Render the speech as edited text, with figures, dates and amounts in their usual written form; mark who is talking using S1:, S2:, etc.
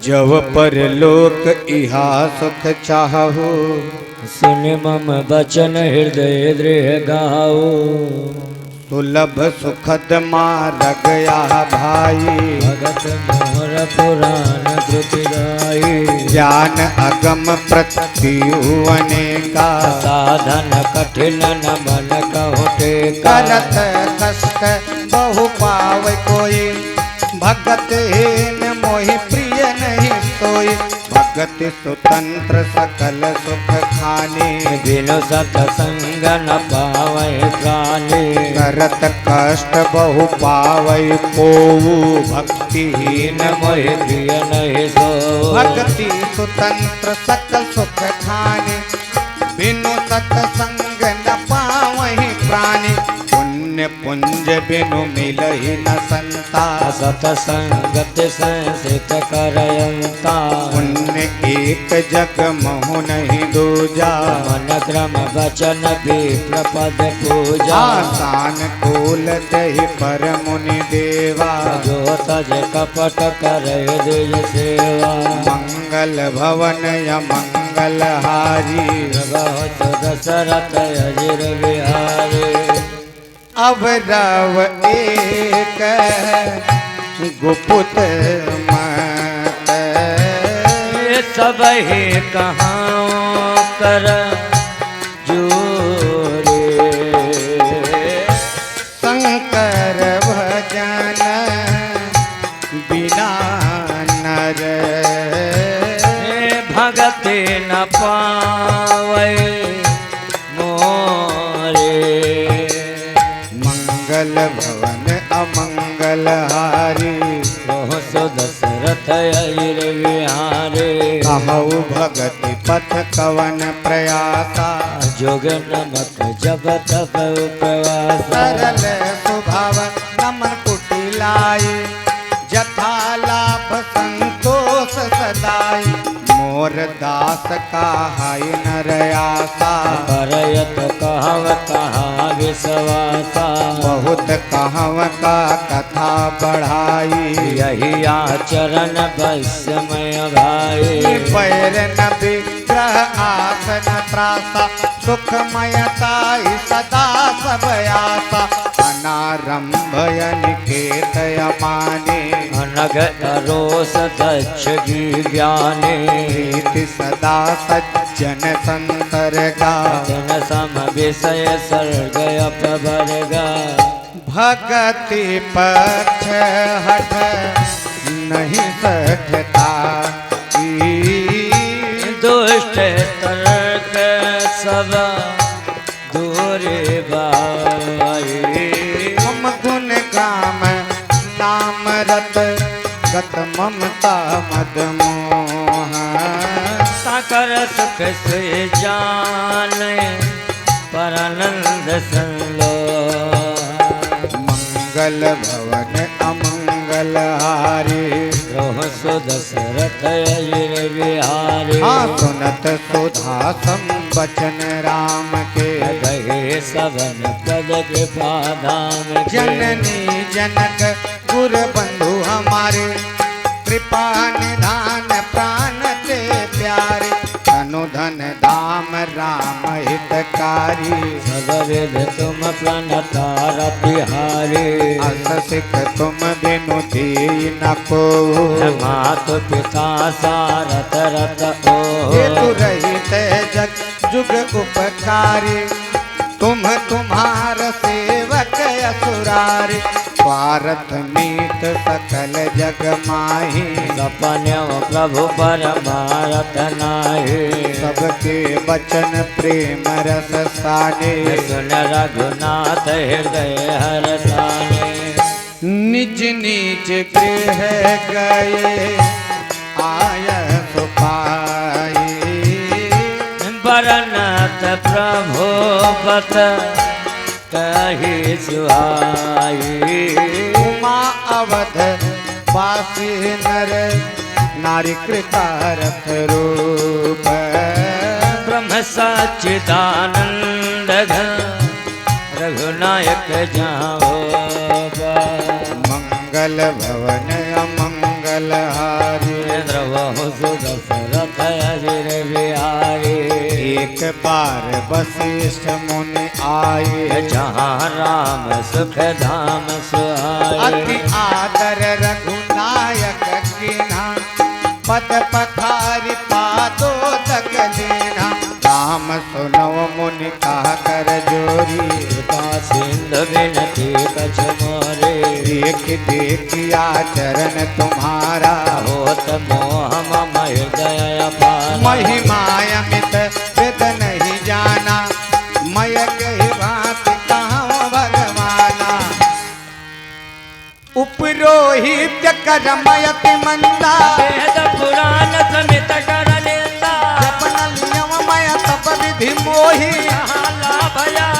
S1: जब परलोक इहा सुख चाहो,
S2: सुन मम बचन हृदय दृढ़ गाओ।
S1: सुलभ सुखद मार्ग या भाई,
S2: भगत मोर पुराण द्रुत गाई।
S1: ज्ञान अगम प्रत्युवने का,
S2: साधन कठिन न मन कहु टेका।
S1: करत कष्ट बहु पावे कोई, भगत हीन मोहि प्रिय नहीं सोई। भगत स्वतंत्र सकल सुख खाने,
S2: बिनु सतसंग न पावै प्राणी।
S1: करत कष्ट बहु पावै कोऊ, भक्तिहीन
S2: न मोहि प्रिय नहीं सो।
S1: भक्ति स्वतंत्र सकल सुख खाने, बिनु सतसंग न पावहि प्राणी। पुण्य पुंज बिनु मिलहि न संता,
S2: सतसंगत संसित करयंता।
S1: पुण्य एक जग महु नहीं दूजा,
S2: मन क्रम वचन विप्र पद पूजा।
S1: आसान कूल दहि पर मुनि देवा,
S2: जो तज कपट करे दिज सेवा।
S1: मंगल भवन या मंगल हारी,
S2: बहुत दशरथ अजिर बिहारी।
S1: अब रव एक गुपुत मत,
S2: सब ही कहाँ कर जोरे।
S1: शंकर भजन बिना नर,
S2: भगति न पावै मोरे।
S1: मंगल भवन अमंगल हारी,
S2: रोह सो दशरथ अइर बिहारे।
S1: कहु भगति पथ कवन प्रयासा,
S2: जोग नमक जब तब उपवासा।
S1: सरल स्वभाव नमन कुटिलाई, जथा लाभ संतोष सदाई। मोर दास का हाय नर आसा,
S2: करयत कहव कहा विश्वासा।
S1: बहुत कहव का कथा बढ़ाई।
S2: यही आचरण वैश्यमय भाई।
S1: पैर न विग्रह आसन त्रासा, सुखमयता ही सदा सब आसा। अनारंभ अनिकेत माने,
S2: अनग अरोस दक्ष ज्ञाने।
S1: प्रीति सदा सज्जन संसर्गा,
S2: जन सम विषय सर्ग अपवर्गा।
S1: भगति पक्ष हठ नहीं सकता,
S2: दुष्ट तर्क सब दूरे बाई।
S1: मम गुण काम नाम रत, गत ममता मद मोह।
S2: साकर सुख से जाने परनंद संलो।
S1: मंगल भवन अमंगल हारी,
S2: रोह सो दशरथ अइर बिहारी।
S1: हाँ सुनत सुधा संबचन राम के,
S2: गहे सवन पद कृपा धाम के।
S1: जननी जनक गुर बंधु हमारे, कृपा निधान प्राण ते प्यारे। अनुधन धाम राम हितकारी,
S2: सब विध तुम प्रणतार तिहारी।
S1: अस सिख तुम बिनु दीन न को,
S2: मातु पिता सारथ रत ओ।
S1: हेतु रहित जग जुग उपकारी, तुम तुम्हार सेवक असुरारी। स्वार्थ मीत सकल जग माही,
S2: सपन प्रभु परमारथ नाहि।
S1: सबके वचन प्रेम रस साने,
S2: सुन रघुनाथ हृदय हरसाने।
S1: निज निज गृह गए आय सुपाई,
S2: बरनत प्रभु पत कही सुहाई।
S1: उमा अवध वासी नर, नारी कृतारथ रूप।
S2: ब्रह्म सच्चिदानंद घन, रघुनायक जाओ।
S1: मंगल भवन अमंगल हारी,
S2: द्रव
S1: वशिष्ठ मुनि आए,
S2: जहाँ राम सुख धाम सुहाए।
S1: अति आदर रघुनायक कीन्हा, पद पखारि पादोदक दीन्हा। राम सुनव मुनि कहा कर जोरी,
S2: कृपा सिंधु विनती कछ मोरे।
S1: देख देखिया चरण तुम्हारा,
S2: होत मोह मम हृदय अपार।
S1: महिमायमित वेद नहीं जाना, मय कही बात कहाँ भगवाना। उपरोहित करमयति मंदा,
S2: वेद पुराण समित कर निंदा।
S1: जपन नियम मय तप विधि मोहि।
S2: भया